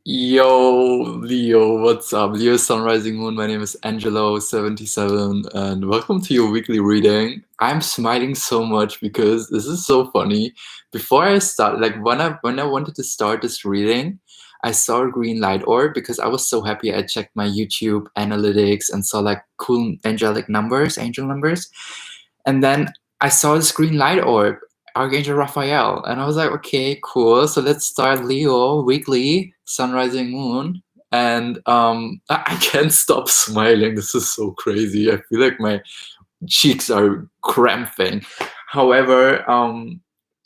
Yo, Leo, what's up? Leo Sun Rising Moon. My name is Angelo, 77, and welcome to your weekly reading. I'm smiling so much because this is so funny. Before I start, like when I wanted to start this reading, I saw a green light orb because I was so happy. I checked my YouTube analytics and saw like cool angel numbers, and then I saw this green light orb, Archangel Raphael, and I was like, okay, cool. So let's start Leo weekly, sun, rising, moon. And I can't stop smiling. This is so crazy. I feel like my cheeks are cramping. However,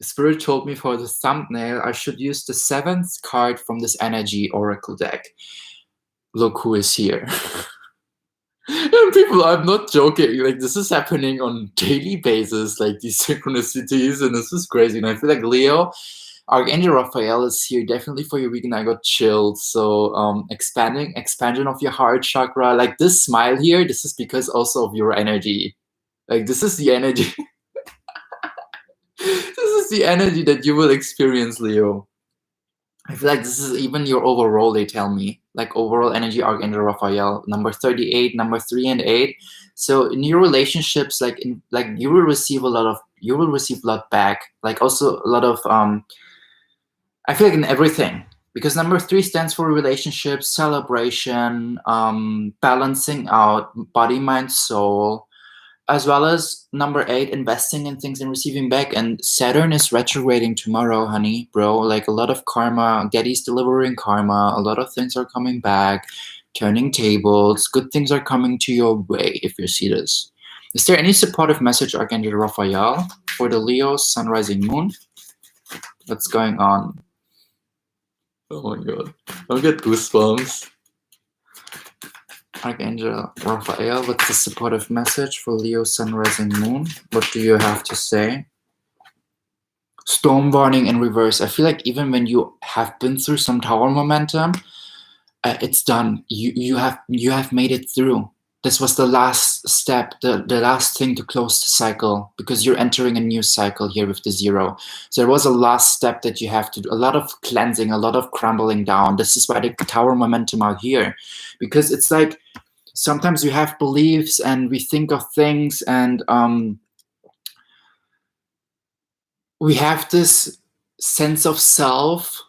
Spirit told me for the thumbnail, I should use the seventh card from this energy oracle deck. Look who is here. And people, I'm not joking. Like, this is happening on daily basis, like these synchronicities, and this is crazy. And I feel like Leo, Archangel Raphael is here definitely for your weekend. I got chilled. So expansion of your heart chakra. Like this smile here, this is because also of your energy. Like this is the energy. This is the energy that you will experience, Leo. I feel like this is even your overall, they tell me. Like overall energy, Archangel Raphael, number 38, number 3 and 8. So in your relationships, like you will receive a lot back. Like also a lot of I feel like in everything. Because number 3 stands for relationships, celebration, balancing out body, mind, soul, as well as number 8, investing in things and receiving back. And Saturn is retrograding tomorrow, honey, bro. Like a lot of karma. Getty's delivering karma. A lot of things are coming back, turning tables. Good things are coming to your way if you see this. Is there any supportive message, Archangel Raphael, for the Leo, sun, rising, moon? What's going on? Oh my god. I'll get goosebumps. Archangel Raphael, what's the supportive message for Leo, sun, rising, moon? What do you have to say? Storm warning in reverse. I feel like even when you have been through some tower momentum, it's done. You have made it through. This was the last step, the last thing to close the cycle, because you're entering a new cycle here with the 0. So there was a last step that you have to do, a lot of cleansing, a lot of crumbling down. This is why the tower momentum out here, because it's like sometimes we have beliefs and we think of things, and we have this sense of self,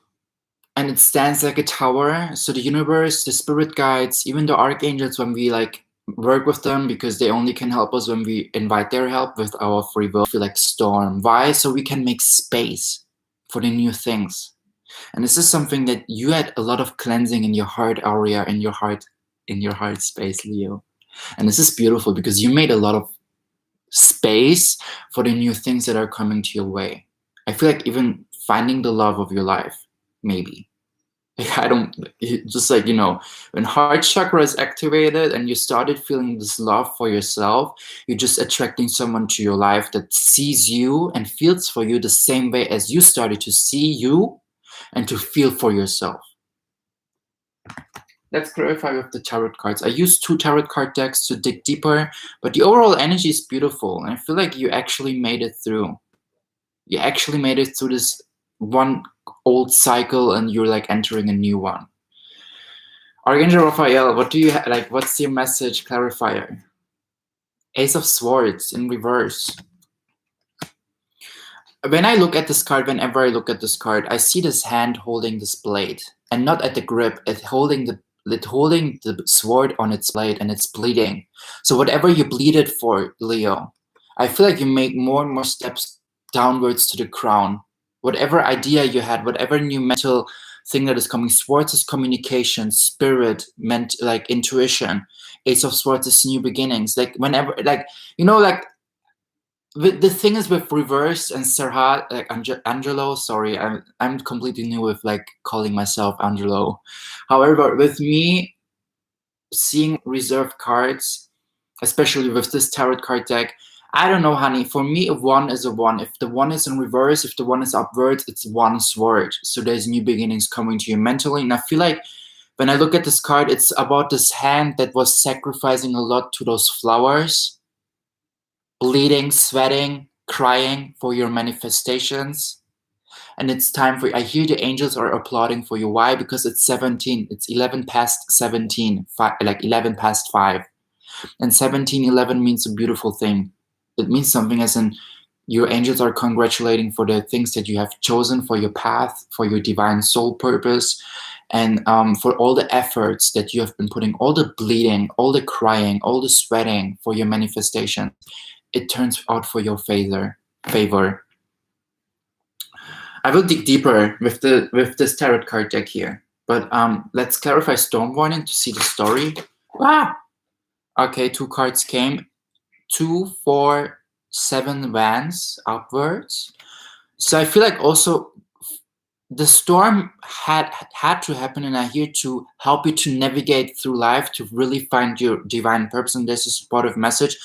and it stands like a tower. So the universe, the spirit guides, even the archangels, when we like work with them, because they only can help us when we invite their help with our free will, feel like storm. Why? So we can make space for the new things. And this is something that you had a lot of cleansing in your heart area, in your heart space, Leo. And this is beautiful because you made a lot of space for the new things that are coming to your way. I feel like even finding the love of your life, maybe. I don't, just like, when heart chakra is activated and you started feeling this love for yourself, you're just attracting someone to your life that sees you and feels for you the same way as you started to see you and to feel for yourself. Let's clarify with the tarot cards. I used 2 tarot card decks to dig deeper, but the overall energy is beautiful. And I feel like you actually made it through. You actually made it through this one old cycle and you're like entering a new one. Archangel Raphael, what do you like? What's your message clarifier? Ace of Swords in reverse. When I look at this card, whenever I look at this card, I see this hand holding this blade, and not at the grip, it's holding the sword on its blade, and it's bleeding. So whatever you bleeded for, Leo, I feel like you make more and more steps downwards to the crown. Whatever idea you had, whatever new mental thing that is coming, Swords is communication, spirit, like intuition. Ace of Swords is new beginnings. Like whenever, like, like, the thing is with reverse and Serhat, like Angelo, sorry, I'm completely new with like calling myself Angelo. However, with me seeing reserved cards, especially with this tarot card deck, I don't know, honey. For me, a 1 is a 1. If the 1 is in reverse, if the 1 is upwards, it's 1 sword. So there's new beginnings coming to you mentally. And I feel like when I look at this card, it's about this hand that was sacrificing a lot to those flowers, bleeding, sweating, crying for your manifestations. And it's time for, I hear the angels are applauding for you. Why? Because it's 17. It's 11 past 17, like 11 past 5. And 1711 means a beautiful thing. It means something as in your angels are congratulating for the things that you have chosen for your path, for your divine soul purpose, and for all the efforts that you have been putting, all the bleeding, all the crying, all the sweating for your manifestation. It turns out for your favor. I will dig deeper with this tarot card deck here, but let's clarify storm warning to see the story. Ah! Okay, 2 cards came. 2, 4, 7 wands upwards. So I feel like also the storm had to happen, and I here to help you to navigate through life, to really find your divine purpose. And there's a supportive message.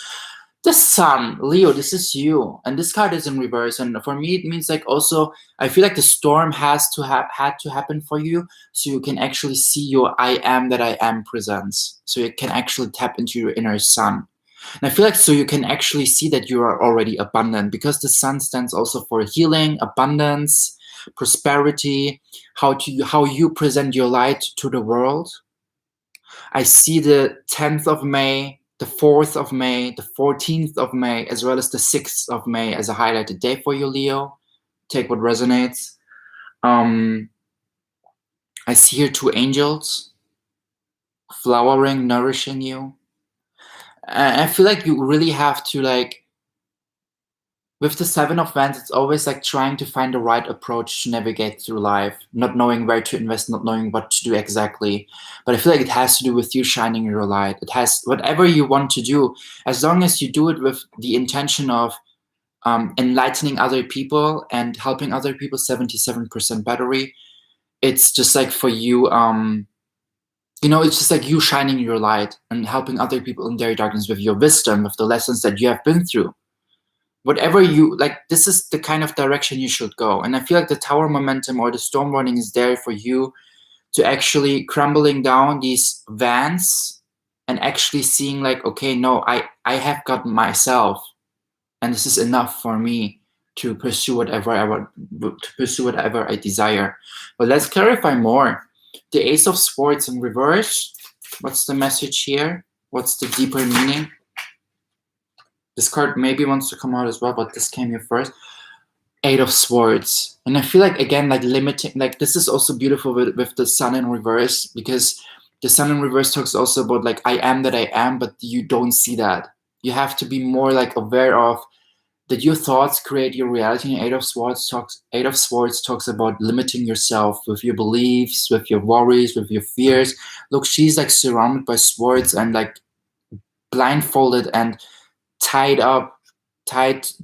The sun, Leo, this is you, and this card is in reverse. And for me, it means like also I feel like the storm has to had to happen for you, so you can actually see your I am that I am presence. So you can actually tap into your inner sun. And I feel like so you can actually see that you are already abundant, because the sun stands also for healing, abundance, prosperity, how you present your light to the world. I see the 10th of May, the 4th of May, the 14th of May, as well as the 6th of May as a highlighted day for you, Leo. Take what resonates. I see here 2 angels flowering, nourishing you. And I feel like you really have to, like, with the 7 of Wands, it's always like trying to find the right approach to navigate through life, not knowing where to invest, not knowing what to do exactly. But I feel like it has to do with you shining your light. It has, whatever you want to do, as long as you do it with the intention of enlightening other people and helping other people, 77% battery. It's just like for you, you know, it's just like you shining your light and helping other people in their darkness with your wisdom, with the lessons that you have been through. Whatever you like, this is the kind of direction you should go. And I feel like the tower momentum or the storm warning is there for you to actually crumbling down these vans and actually seeing like, okay, no, I have got myself, and this is enough for me to pursue whatever I desire. But let's clarify more. The Ace of Swords in reverse. What's the message here? What's the deeper meaning? This card maybe wants to come out as well, but this came here first. 8 of Swords. And I feel like, again, like limiting, like this is also beautiful with the sun in reverse, because the sun in reverse talks also about like, I am that I am, but you don't see that. You have to be more like aware of that your thoughts create your reality. And 8 of Swords talks about limiting yourself with your beliefs, with your worries, with your fears. Look, she's like surrounded by swords and like blindfolded and tied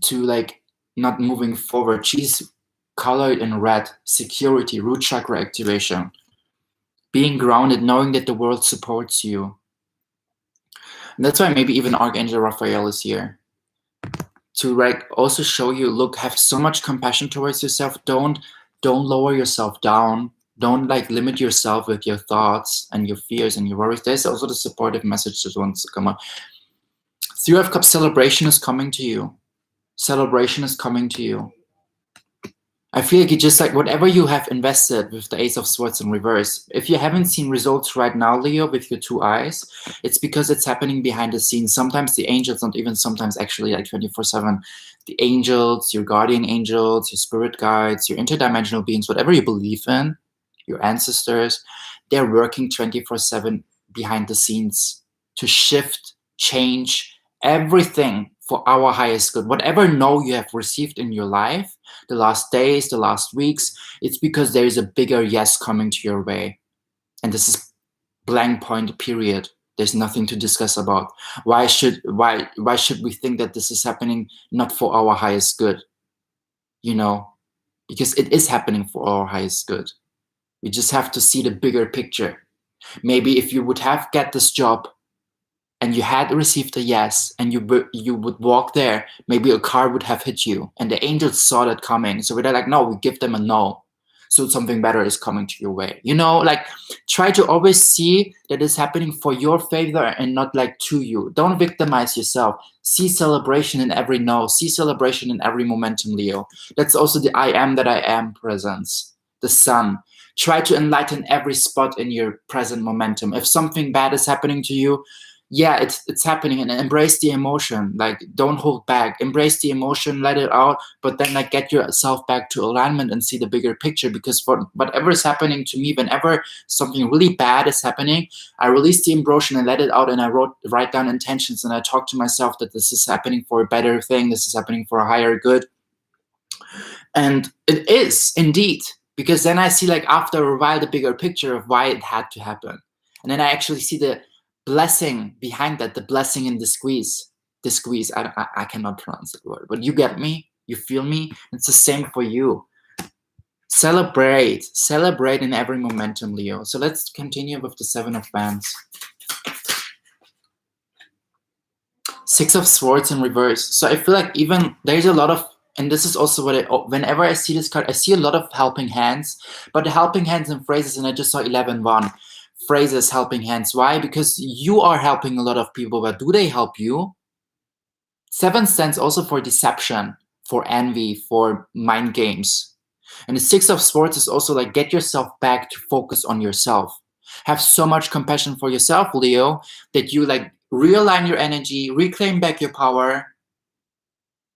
to like not moving forward. She's colored in red. Security, root chakra activation, being grounded, knowing that the world supports you. And that's why maybe even Archangel Raphael is here to like also show you, look, have so much compassion towards yourself. Don't lower yourself down. Don't like limit yourself with your thoughts and your fears and your worries. There's also the supportive message that wants to come up. 3 of Cups, celebration is coming to you. Celebration is coming to you. I feel like you just like whatever you have invested with the Ace of Swords in reverse. If you haven't seen results right now, Leo, with your 2 eyes, it's because it's happening behind the scenes. Sometimes the angels, not even sometimes, actually like 24/7. The angels, your guardian angels, your spirit guides, your interdimensional beings, whatever you believe in, your ancestors, they're working 24/7 behind the scenes to shift, change everything for our highest good. Whatever no you have received in your life, the last days, the last weeks, it's because there is a bigger yes coming to your way. And this is blank point, period. There's nothing to discuss about. Why should we think that this is happening not for our highest good? You know, because it is happening for our highest good. We just have to see the bigger picture. Maybe if you would have get this job and you had received a yes, and you would walk there, maybe a car would have hit you, and the angels saw that coming. So they're like, no, we give them a no. So something better is coming to your way. You know, like try to always see that it's happening for your favor and not like to you. Don't victimize yourself. See celebration in every no. See celebration in every momentum, Leo. That's also the I am that I am presence. The sun. Try to enlighten every spot in your present momentum. If something bad is happening to you, yeah, it's happening, and embrace the emotion. Like, don't hold back. Embrace the emotion, let it out, but then like get yourself back to alignment and see the bigger picture. Because for whatever is happening to me, whenever something really bad is happening, I release the emotion and let it out, and I write down intentions, and I talk to myself that this is happening for a better thing, this is happening for a higher good. And it is indeed, because then I see like after a while the bigger picture of why it had to happen. And then I actually see the blessing behind that, the blessing in the squeeze. The squeeze, I cannot pronounce that word, but you get me? You feel me? It's the same for you. Celebrate in every momentum, Leo. So let's continue with the 7 of Wands. 6 of Swords in reverse. So I feel like even there's a lot of, and this is also what whenever I see this card, I see a lot of helping hands, but the helping hands and phrases, and I just saw 11-1 phrases, helping hands. Why? Because you are helping a lot of people, but do they help you? 7 stands also for deception, for envy, for mind games. And the 6 of Swords is also like, get yourself back to focus on yourself. Have so much compassion for yourself, Leo, that you like realign your energy, reclaim back your power,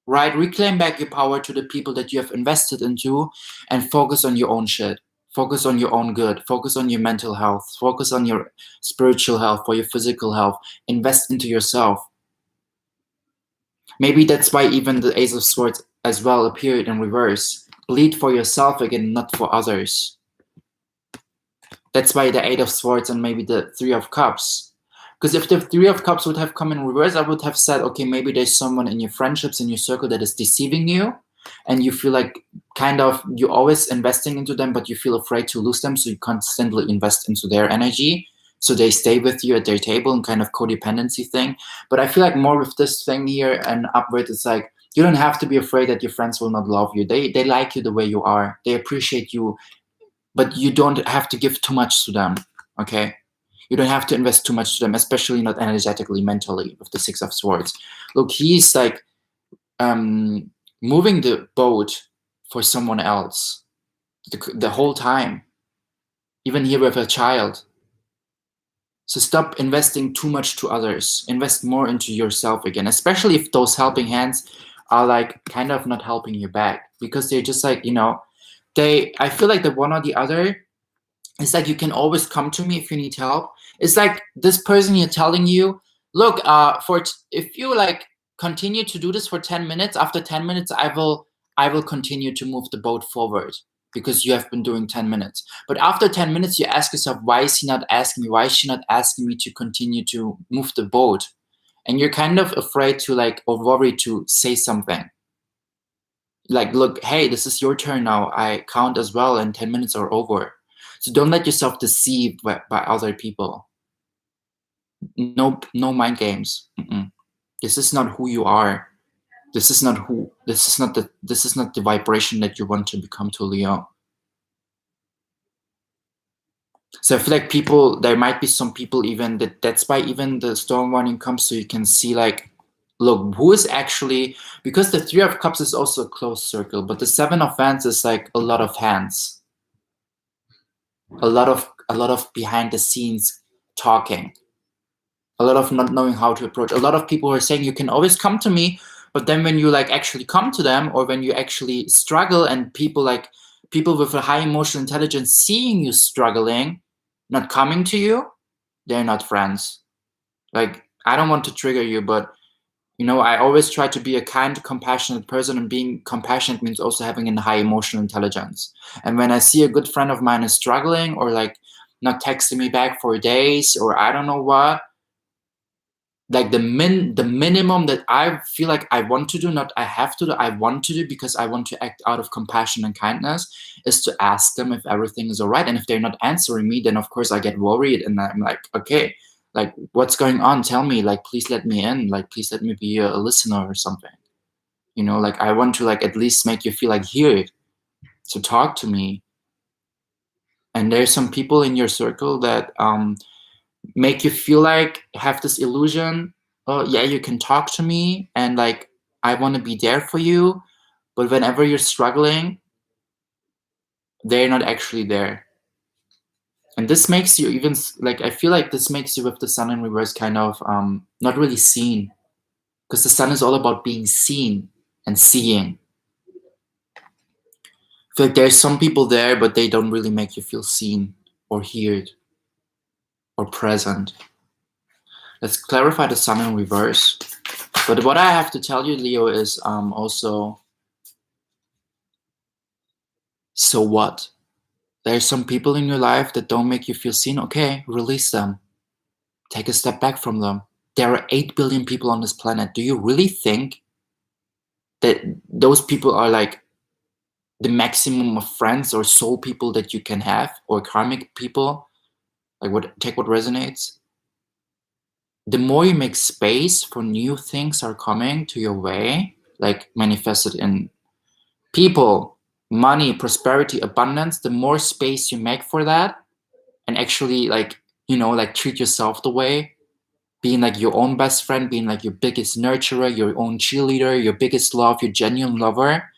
right? Reclaim back your power to the people that you have invested into, and focus on your own shit. Focus on your own good. Focus on your mental health. Focus on your spiritual health, for your physical health. Invest into yourself. Maybe that's why even the Ace of Swords as well appeared in reverse. Bleed for yourself again, not for others. That's why the 8 of Swords and maybe the 3 of Cups. Because if the 3 of Cups would have come in reverse, I would have said, okay, maybe there's someone in your friendships, in your circle that is deceiving you, and you feel like kind of you're always investing into them, but you feel afraid to lose them, so you constantly invest into their energy, so they stay with you at their table, and kind of codependency thing. But I feel like more with this thing here and upward, it's like you don't have to be afraid that your friends will not love you. They like you the way you are. They appreciate you, but you don't have to give too much to them, okay? You don't have to invest too much to them, especially not energetically, mentally, with the 6 of Swords. Look, he's like moving the boat for someone else the whole time, even here with a child. So stop investing too much to others. Invest more into yourself again, especially if those helping hands are like kind of not helping you back, because they're just like, you know, I feel like the one or the other, it's like you can always come to me if you need help. It's like this person you're telling you, look, if you like continue to do this for 10 minutes, after 10 minutes, I will continue to move the boat forward because you have been doing 10 minutes. But after 10 minutes, you ask yourself, why is he not asking me? Why is she not asking me to continue to move the boat? And you're kind of afraid to like, or worried to say something. Like, look, hey, this is your turn now. I count as well, and 10 minutes are over. So don't let yourself deceive by other people. No mind games. This is not who you are. This is not the vibration that you want to become, to Leo. So I feel like there might be some people even that's why even the storm warning comes, so you can see like, look, who is actually, because the 3 of Cups is also a closed circle, but the 7 of Wands is like a lot of hands. A lot of behind the scenes talking, a lot of not knowing how to approach. A lot of people are saying you can always come to me, but then when you like actually come to them, or when you actually struggle, and people with a high emotional intelligence seeing you struggling, not coming to you, they're not friends. Like, I don't want to trigger you, but you know, I always try to be a kind, compassionate person, and being compassionate means also having a high emotional intelligence. And when I see a good friend of mine is struggling, or like not texting me back for days, or I don't know what, like the minimum that I feel like I want to do, not I have to do, I want to do, because I want to act out of compassion and kindness, is to ask them if everything is all right. And if they're not answering me, then of course I get worried, and I'm like, okay, like, what's going on? Tell me, like, please let me in, like, please let me be a listener or something. You know, like, I want to like at least make you feel like here, so talk to me. And there's some people in your circle that make you feel like, have this illusion, oh yeah, you can talk to me and like I want to be there for you, but whenever you're struggling, they're not actually there. And this makes you even like, I feel like this makes you with the sun in reverse kind of not really seen, because the sun is all about being seen and seeing. I feel like there's some people there, but they don't really make you feel seen or heard or present. Let's clarify the sun in reverse. But what I have to tell you, Leo, is also, so what? There's some people in your life that don't make you feel seen. Okay, release them. Take a step back from them. There are 8 billion people on this planet. Do you really think that those people are like the maximum of friends or soul people that you can have, or karmic people? Like, take what resonates. The more you make space for new things are coming to your way, like manifested in people, money, prosperity, abundance, the more space you make for that, and actually like, you know, like treat yourself the way, being like your own best friend, being like your biggest nurturer, your own cheerleader, your biggest love, your genuine lover,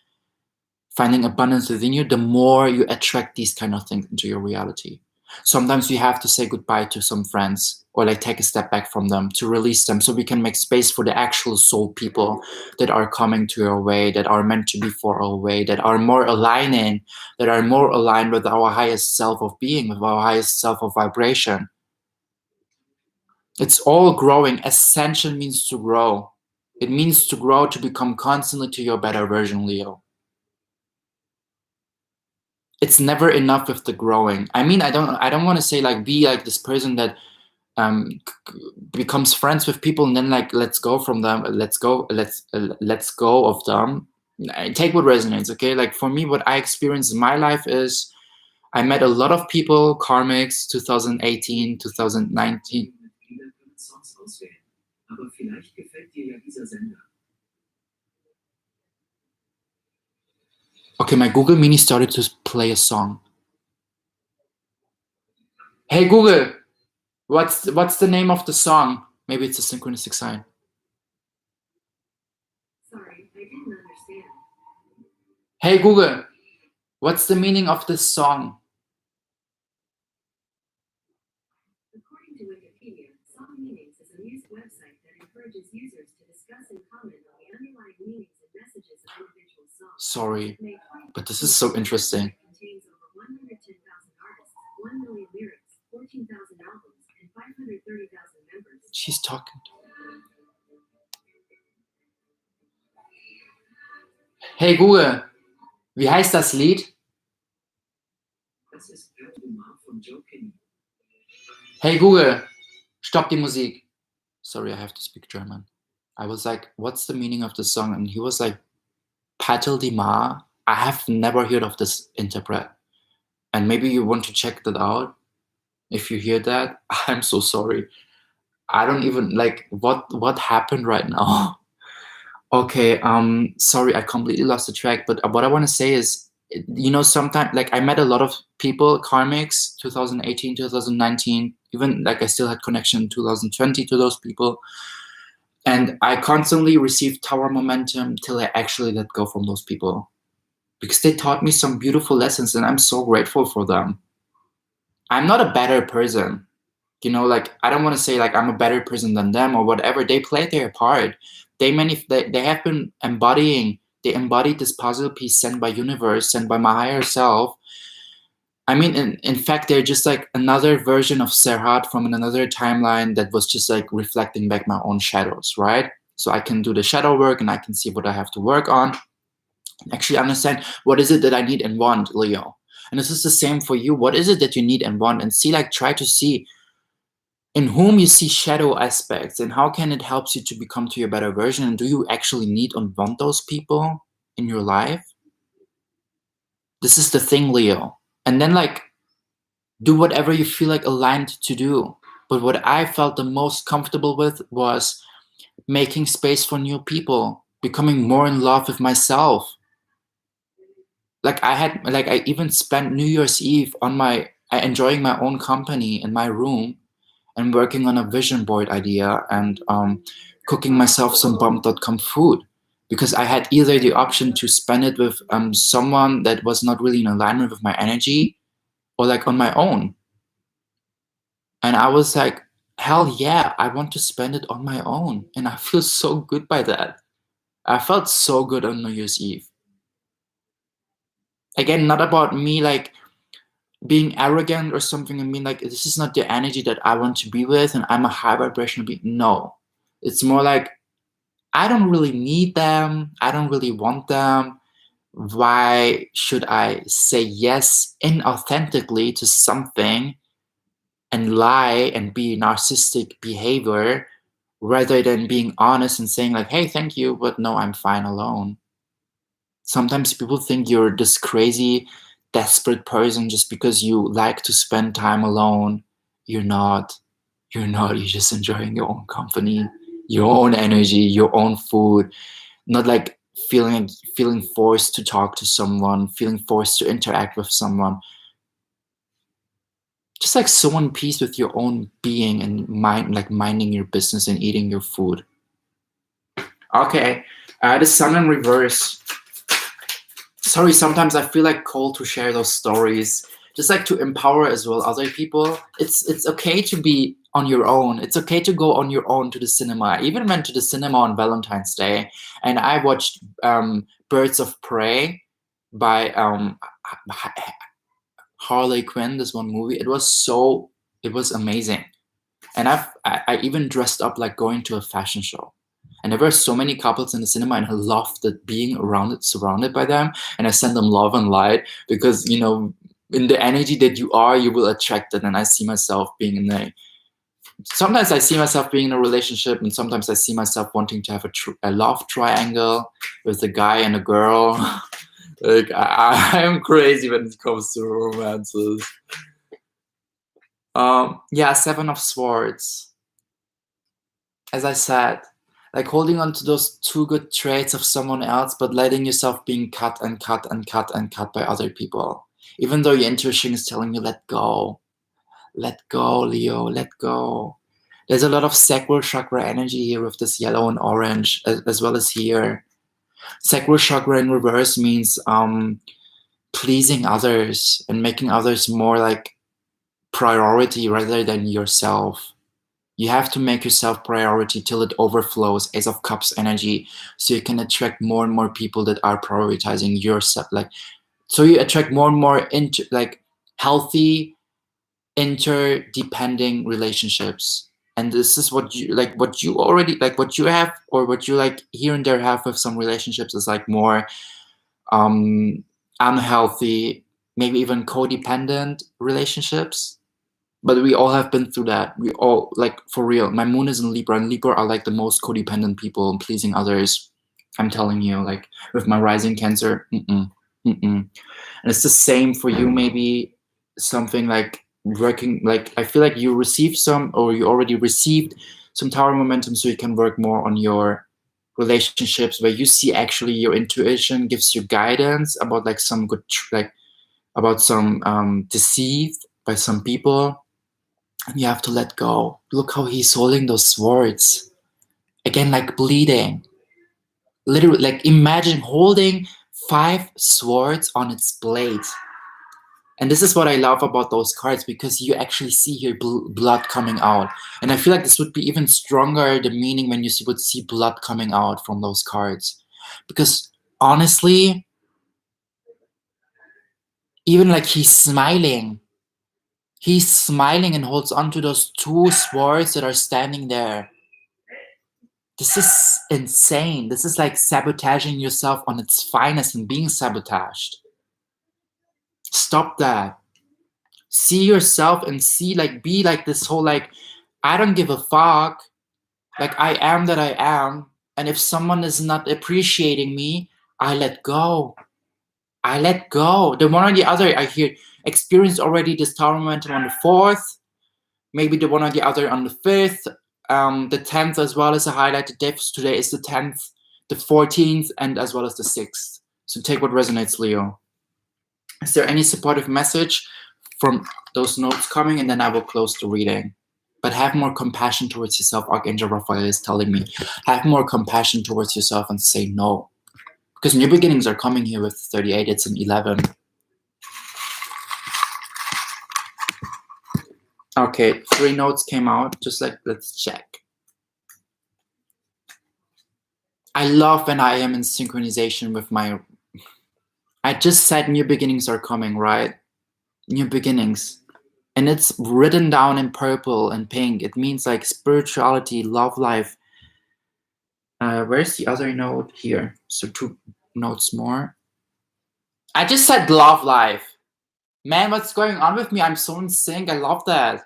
finding abundance within you, the more you attract these kind of things into your reality. Sometimes we have to say goodbye to some friends, or like take a step back from them to release them, so we can make space for the actual soul people that are coming to our way, that are meant to be for our way, that are more aligning, that are more aligned with our highest self of being, with our highest self of vibration. It's all growing. Ascension means to grow. It means to grow, to become constantly to your better version, Leo. It's never enough with the growing. I mean, I don't want to say like be like this person that becomes friends with people and then like let's go from them, let's go of them. Take what resonates, okay? Like for me, what I experienced in my life is I met a lot of people, karmics, 2018, 2019. Okay, my Google Mini started to play a song. Hey Google, what's the name of the song? Maybe it's a synchronistic sign. Sorry, I didn't understand. Hey Google, what's the meaning of this song? According to Wikipedia, Song Meanings is a news website that encourages users to discuss and comment on the underlying meanings and messages of individual songs. Sorry, but this is so interesting. It contains over 110,000 artists, 1 million lyrics, 14,000 albums, and 530,000 members. She's talking. Hey Google, wie heißt das Lied? Das ist Bipolar von Joe Kenny. Hey Google, stop die Musik. Sorry, I have to speak German. I was like, what's the meaning of the song? And he was like, Patel di Mar. I have never heard of this interpret. And maybe you want to check that out. If you hear that, I'm so sorry. I don't even like what happened right now. Okay, sorry, I completely lost the track. But what I want to say is, you know, sometimes like I met a lot of people, karmics, 2018, 2019, even like I still had connection in 2020 to those people. And I constantly received tower momentum till I actually let go from those people, because they taught me some beautiful lessons and I'm so grateful for them. I'm not a better person. You know, like I don't want to say like I'm a better person than them or whatever. They played their part. They have been embodying. They embodied this puzzle piece sent by universe, sent by my higher self. I mean, in fact, they're just like another version of Serhat from another timeline that was just like reflecting back my own shadows, right? So I can do the shadow work and I can see what I have to work on. Actually understand what is it that I need and want, Leo. And this is the same for you. What is it that you need and want? And see, like, try to see in whom you see shadow aspects and how can it help you to become to your better version. And do you actually need and want those people in your life? This is the thing, Leo. And then like do whatever you feel like aligned to do. But what I felt the most comfortable with was making space for new people, becoming more in love with myself. Like I even spent New Year's Eve on my enjoying my own company in my room and working on a vision board idea and cooking myself some bomb.com food, because I had either the option to spend it with someone that was not really in alignment with my energy, or like on my own. And I was like, hell yeah, I want to spend it on my own. And I feel so good by that. I felt so good on New Year's Eve. Again, not about me like being arrogant or something. I mean, like, this is not the energy that I want to be with, and I'm a high vibrational being. No. It's more like, I don't really need them. I don't really want them. Why should I say yes inauthentically to something and lie and be narcissistic behavior, rather than being honest and saying like, hey, thank you, but no, I'm fine alone. Sometimes people think you're this crazy, desperate person just because you like to spend time alone. You're not. You're not. You're just enjoying your own company, your own energy, your own food. Not like feeling forced to talk to someone, feeling forced to interact with someone. Just like so in peace with your own being and mind, like minding your business and eating your food. Okay, the sun in reverse. Sorry, sometimes I feel like called to share those stories, just like to empower as well other people. It's okay to be on your own. It's okay to go on your own to the cinema. I even went to the cinema on Valentine's Day, and I watched Birds of Prey by Harley Quinn, this one movie. It was amazing. And I even dressed up like going to a fashion show. And there were so many couples in the cinema, and I loved it, being surrounded by them. And I sent them love and light, because, you know, in the energy that you are, you will attract it. And I see myself being sometimes I see myself being in a relationship, and sometimes I see myself wanting to have a love triangle with a guy and a girl. Like, I am crazy when it comes to romances. Yeah, Seven of Swords. As I said, like holding on to those two good traits of someone else, but letting yourself being cut and cut and cut and cut by other people. Even though your intuition is telling you, let go. Let go, Leo, let go. There's a lot of sacral chakra energy here with this yellow and orange, as well as here. Sacral chakra in reverse means pleasing others and making others more like priority rather than yourself. You have to make yourself priority till it overflows, Ace of Cups energy, so you can attract more and more people that are prioritizing yourself. Like, so you attract more and more into like healthy, interdepending relationships. And this is what you like, what you already like, what you have, or what you like here and there have with some relationships is like more unhealthy, maybe even codependent relationships. But we all have been through that. We all, like, for real. My moon is in Libra, and Libra are like the most codependent people and pleasing others. I'm telling you, like, with my rising Cancer, And it's the same for you, maybe something like working, like, I feel like you received some, or you already received some Tower momentum, so you can work more on your relationships, where you see actually your intuition gives you guidance about like some good, like, about some deceived by some people. And you have to let go. Look how he's holding those swords. Again, like bleeding. Literally, like imagine holding 5 swords on its blade. And this is what I love about those cards, because you actually see here blood coming out. And I feel like this would be even stronger, the meaning, when you would see blood coming out from those cards. Because honestly, even like he's smiling. He's smiling and holds onto those 2 swords that are standing there. This is insane. This is like sabotaging yourself on its finest and being sabotaged. Stop that. See yourself and see, like, be like this whole, like, I don't give a fuck. Like, I am that I am. And if someone is not appreciating me, I let go. I let go. The one or the other, I hear, experienced already this Tower momentum on the 4th. Maybe the one or the other on the 5th. The 10th as well as a highlighted depth. Today is the 10th, the 14th, and as well as the 6th. So take what resonates, Leo. Is there any supportive message from those notes coming, and then I will close the reading. But have more compassion towards yourself. Archangel Raphael is telling me, have more compassion towards yourself and say no. Because new beginnings are coming here with 38. It's an 11. Okay, 3 notes came out. Just like, let's check. I love when I am in synchronization with my... I just said new beginnings are coming, right? New beginnings. And it's written down in purple and pink. It means like spirituality, love life. Where's the other note? Here. So 2 notes more. I just said love life. Man, what's going on with me? I'm so in sync. I love that.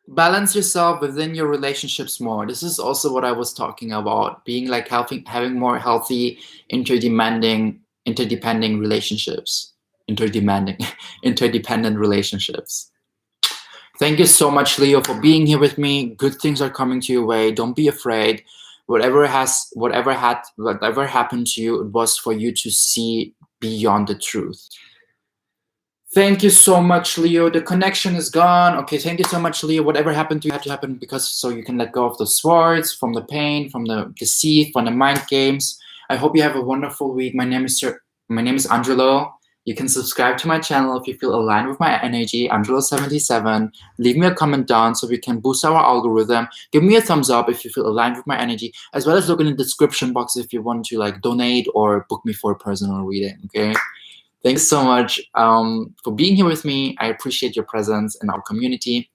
Balance yourself within your relationships more. This is also what I was talking about. Being like having more healthy, interdependent relationships. Interdependent relationships. Thank you so much, Leo, for being here with me. Good things are coming to your way. Don't be afraid. Whatever happened to you, it was for you to see beyond the truth. Thank you so much, Leo. The connection is gone. Okay, thank you so much, Leo. Whatever happened to you had to happen because so you can let go of the swords, from the pain, from the deceit, from the mind games. I hope you have a wonderful week. My name is Angelo. You can subscribe to my channel if you feel aligned with my energy, Angelo77. Leave me a comment down so we can boost our algorithm. Give me a thumbs up if you feel aligned with my energy, as well as look in the description box if you want to like donate or book me for a personal reading, okay? Thanks so much for being here with me. I appreciate your presence in our community.